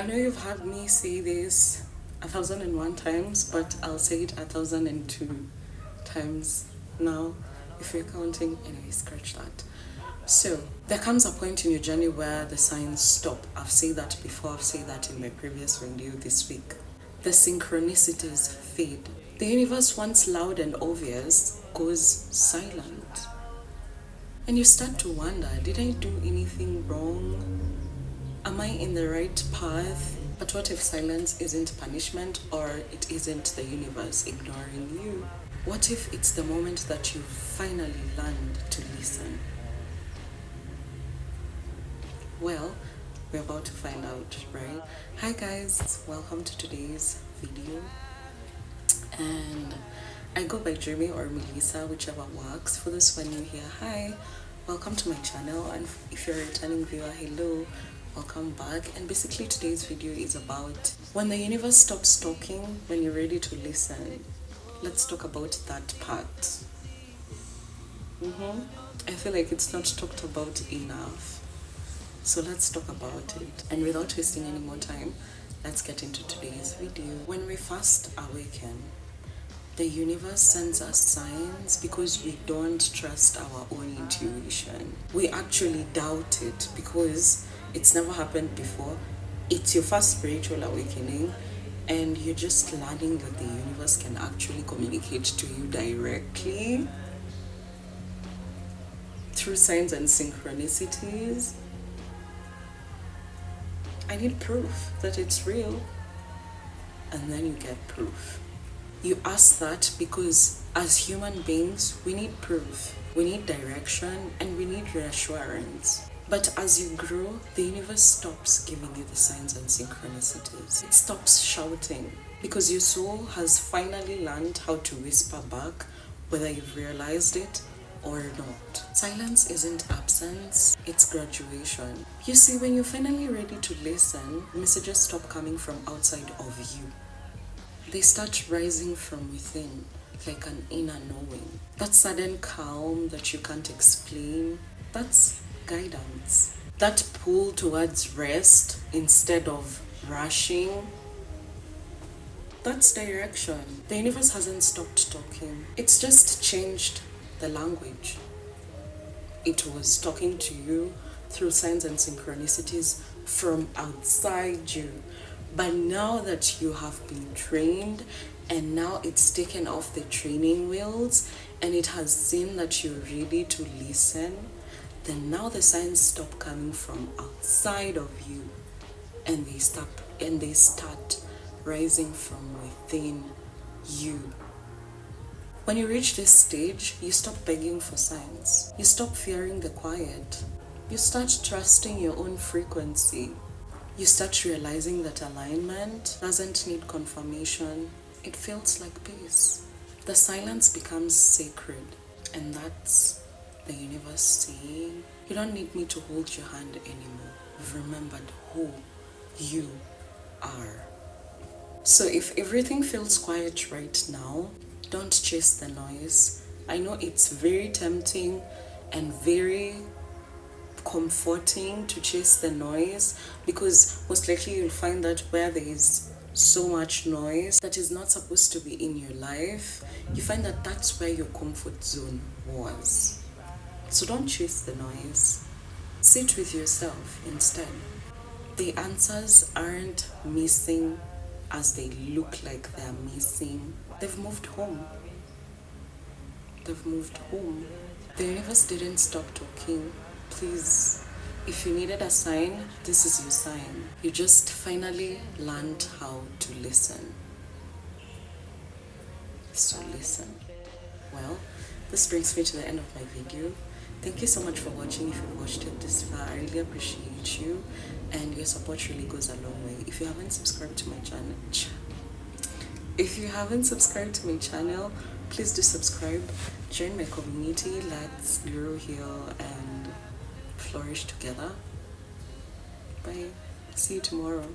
I know you've heard me say this 1,001 times, but I'll say it 1,002 times now, if you're counting. Anyway, scratch that. So, there comes a point in your journey where the signs stop. I've said that before, I've said that in my previous video this week. The synchronicities fade. The universe, once loud and obvious, goes silent. And you start to wonder, did I do anything wrong? Am I in the right path? But what if silence isn't punishment, or it isn't the universe ignoring you? What if it's the moment that you finally learned to listen? Well, we're about to find out, right? Hi guys, welcome to today's video. And I go by Dreamy or Melissa, whichever works. For those who are new here, hi, welcome to my channel. And if you're a returning viewer, hello, welcome back. And basically today's video is about when the universe stops talking, when you're ready to listen. Let's talk about that part. I feel like it's not talked about enough. So let's talk about it. And without wasting any more time, let's get into today's video. When we first awaken, the universe sends us signs because we don't trust our own intuition. We actually doubt it because it's never happened before. It's your first spiritual awakening, and you're just learning that the universe can actually communicate to you directly through signs and synchronicities. I need proof that it's real. And then you get proof. You ask that because as human beings, we need proof, we need direction, and we need reassurance. But as you grow, the universe stops giving you the signs and synchronicities. It stops shouting because your soul has finally learned how to whisper back, whether you've realized it or not. Silence isn't absence, it's graduation. You see, when you're finally ready to listen, messages stop coming from outside of you. They start rising from within, like an inner knowing. That sudden calm that you can't explain, that's guidance. That pull towards rest instead of rushing, that's direction. The universe hasn't stopped talking. It's just changed the language. It was talking to you through signs and synchronicities from outside you. But now that you have been trained, and now it's taken off the training wheels, and it has seen that you're ready to listen, then now the signs stop coming from outside of you, and they start rising from within you. When you reach this stage, you stop begging for signs. You stop fearing the quiet. You start trusting your own frequency. You start realizing that alignment doesn't need confirmation. It feels like peace. The silence becomes sacred, and that's the universe saying, you don't need me to hold your hand anymore. You've remembered who you are. So if everything feels quiet right now, don't chase the noise. I know it's very tempting and very comforting to chase the noise, because most likely you'll find that where there is so much noise that is not supposed to be in your life, you find that that's where your comfort zone was. So don't chase the noise. Sit with yourself instead. The answers aren't missing as they look like they're missing. They've moved home. They've moved home. The universe didn't stop talking. Please, if you needed a sign, this is your sign. You just finally learned how to listen. So listen. Well, this brings me to the end of my video. Thank you so much for watching. If you watched it this far, I really appreciate you, and your support really goes a long way. If you haven't subscribed to my channel, please do subscribe. Join my community. Let's grow, heal, and flourish together. Bye. See you tomorrow.